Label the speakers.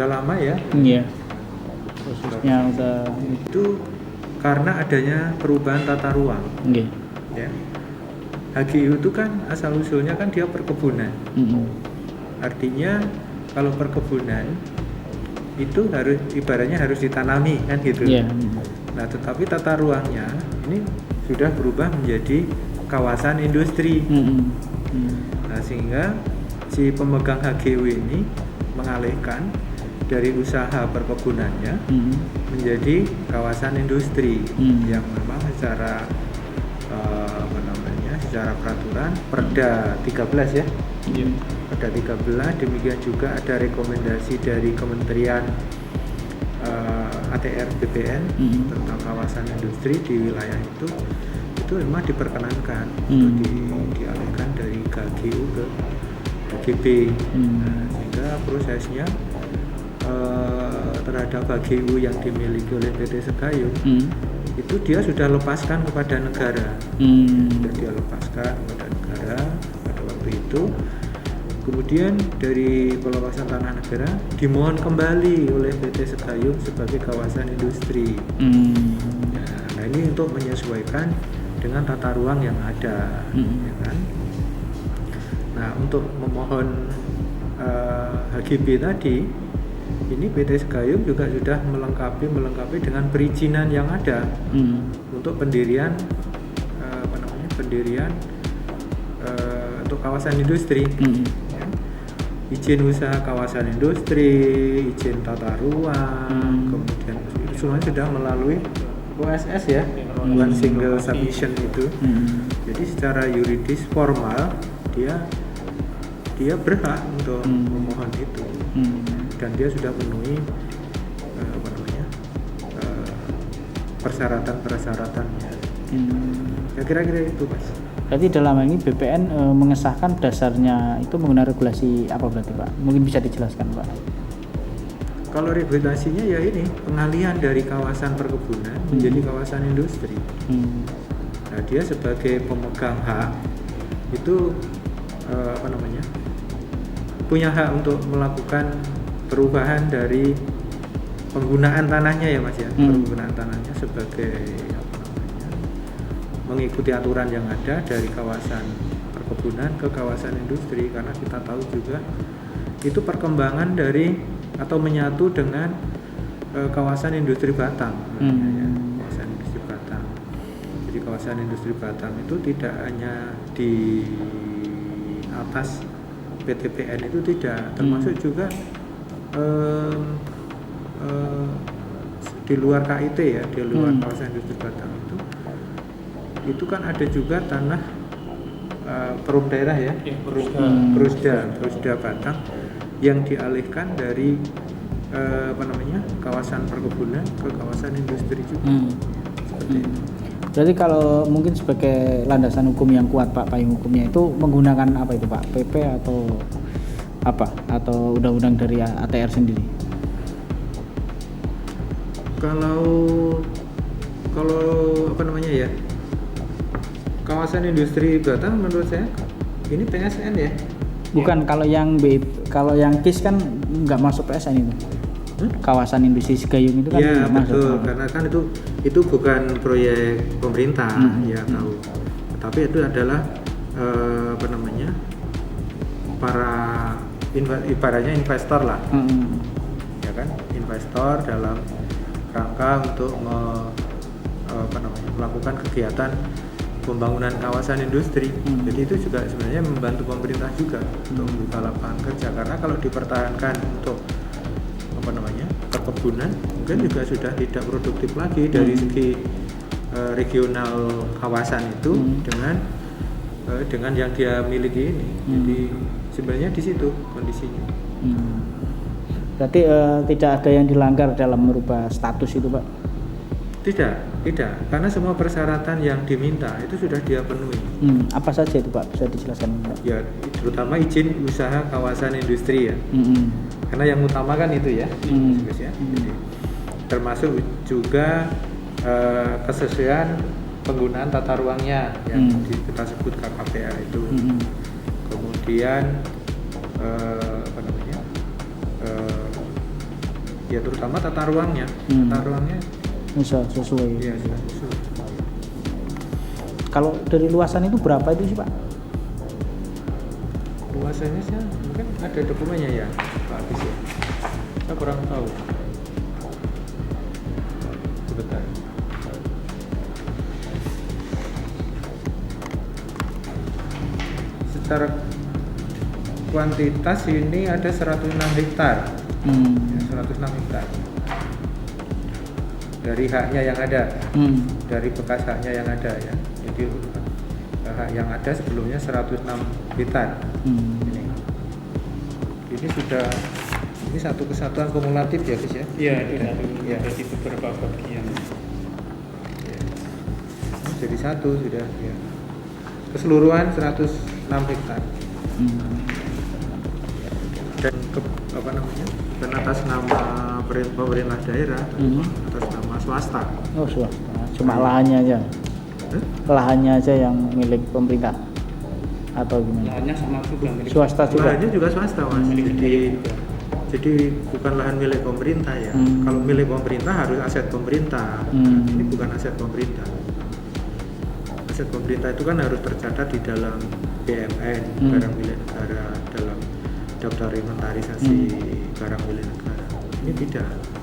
Speaker 1: sudah lama ya.
Speaker 2: Iya. Khususnya udah
Speaker 1: Itu karena adanya perubahan tata ruang.
Speaker 2: nggih.
Speaker 1: Ya. HGU itu kan asal usulnya kan dia perkebunan. Artinya kalau perkebunan itu harus ibaratnya harus ditanami kan gitu.
Speaker 2: Iya.
Speaker 1: Nah, tetapi tata ruangnya ini sudah berubah menjadi kawasan industri. Nah, sehingga si pemegang HGU ini mengalihkan dari usaha perkebunannya menjadi kawasan industri yang memang secara secara peraturan Perda 13 ya. Perda 13, demikian juga ada rekomendasi dari Kementerian ATR BPN tentang kawasan industri di wilayah itu memang diperkenankan untuk dialihkan dari KGU ke HGB. Nah, sehingga prosesnya terhadap HGU yang dimiliki oleh PT Segayung itu dia sudah lepaskan kepada negara. Sudah dia lepaskan kepada negara pada waktu itu. Kemudian dari pelepasan tanah negara dimohon kembali oleh PT Segayung sebagai kawasan industri. Nah, ini untuk menyesuaikan dengan tata ruang yang ada, ya kan? Nah, untuk memohon HGB tadi, ini PT Segayung juga sudah melengkapi dengan perizinan yang ada untuk pendirian untuk kawasan industri. Izin usaha kawasan industri, izin tata ruang, kemudian itu semuanya sudah melalui OSS ya, One Single Submission itu. Jadi secara yuridis formal dia berhak untuk memohon itu, dan dia sudah memenuhi persyaratan-persyaratannya. Ya kira-kira itu, Mas.
Speaker 2: Berarti dalam hal ini BPN mengesahkan dasarnya itu menggunakan regulasi apa berarti Pak? Mungkin bisa dijelaskan Pak.
Speaker 1: Kalau regulasinya ya ini pengalihan dari kawasan perkebunan menjadi kawasan industri. Nah, dia sebagai pemegang hak itu punya hak untuk melakukan perubahan dari penggunaan tanahnya ya Mas ya. Penggunaan tanahnya sebagai mengikuti aturan yang ada dari kawasan perkebunan ke kawasan industri, karena kita tahu juga itu perkembangan dari atau menyatu dengan kawasan industri Batang. Kawasan industri Batang. Jadi kawasan industri Batang itu tidak hanya di atas PTPN itu tidak, termasuk juga di luar KIT ya, di luar kawasan industri Batang itu kan ada juga tanah perum daerah ya, Perusda Batang yang dialihkan dari kawasan perkebunan ke kawasan industri juga. Seperti itu.
Speaker 2: Berarti kalau mungkin sebagai landasan hukum yang kuat Pak, payung hukumnya itu menggunakan apa itu Pak? PP atau apa? Atau undang-undang dari ATR sendiri?
Speaker 1: Kalau kawasan industri Batang menurut saya ini PSN ya.
Speaker 2: Bukan, kalau yang KIS kan nggak masuk PSN itu. Kawasan industri Segayung itu kan
Speaker 1: ya
Speaker 2: masuk.
Speaker 1: Betul, karena kan itu bukan proyek pemerintah ya tahu. Tapi itu adalah para ibaratnya investor lah. Ya kan, investor dalam rangka untuk melakukan kegiatan pembangunan kawasan industri. Jadi itu juga sebenarnya membantu pemerintah juga untuk membuka lapangan kerja, karena kalau dipertahankan untuk perkebunan mungkin juga sudah tidak produktif lagi dari segi regional kawasan itu dengan yang dia miliki ini. Jadi sebenarnya di situ kondisinya.
Speaker 2: Berarti tidak ada yang dilanggar dalam merubah status itu Pak?
Speaker 1: Tidak, karena semua persyaratan yang diminta itu sudah dia penuhi.
Speaker 2: Apa saja itu Pak? Bisa dijelaskan Pak?
Speaker 1: Ya, terutama izin usaha kawasan industri ya. Karena yang utama kan itu ya, ya. Jadi, termasuk juga kesesuaian penggunaan tata ruangnya yang kita sebut KKPA itu. Kemudian Ya terutama tata ruangnya. Tata ruangnya
Speaker 2: bisa sesuai.
Speaker 1: ya sudah sesuai.
Speaker 2: Kalau dari luasan itu berapa itu sih Pak?
Speaker 1: Luasannya sih mungkin ada dokumennya ya Pak Agus ya. Saya kurang tahu. Sebentar. Secara kuantitas ini ada 106 hektar. Ya, 106 hektar. Dari haknya yang ada, dari bekas haknya yang ada ya. Jadi hak yang ada sebelumnya 106 hektar. Ini sudah satu kesatuan kumulatif ya Gus ya?
Speaker 3: Iya, itu satu.
Speaker 1: Ya.
Speaker 3: Jadi beberapa bagian.
Speaker 1: Ya. Jadi satu sudah ya. Keseluruhan 106 hektar. Dan dan atas nama pemerintah daerah, atas nama swasta.
Speaker 2: Oh swasta, cuma lahannya aja. Lahannya aja yang milik pemerintah atau gimana?
Speaker 3: Lahannya sama juga milik
Speaker 2: Swasta juga.
Speaker 1: Lahannya juga swasta Mas. Jadi bukan lahan milik pemerintah ya. Kalau milik pemerintah harus aset pemerintah. Ini bukan aset pemerintah. Aset pemerintah itu kan harus tercatat di dalam BMN, barang milik negara, dalam daftar inventarisasi barang milik negara. Ini tidak.